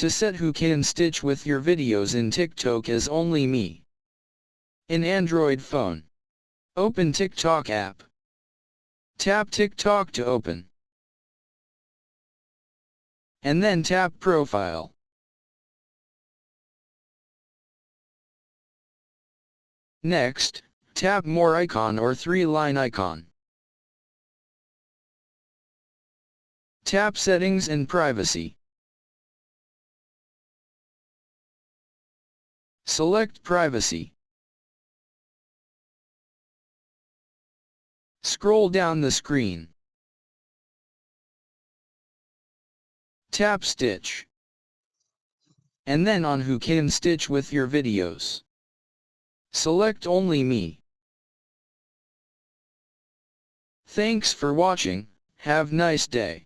To set who can stitch with your videos in TikTok as only me. In Android phone. Open TikTok app. Tap TikTok to open. And then tap Profile. Next, tap More icon or 3-line icon. Tap Settings and Privacy. Select Privacy. Scroll down the screen. Tap Stitch. And then on Who Can Stitch with your videos. Select Only Me. Thanks for watching, have nice day.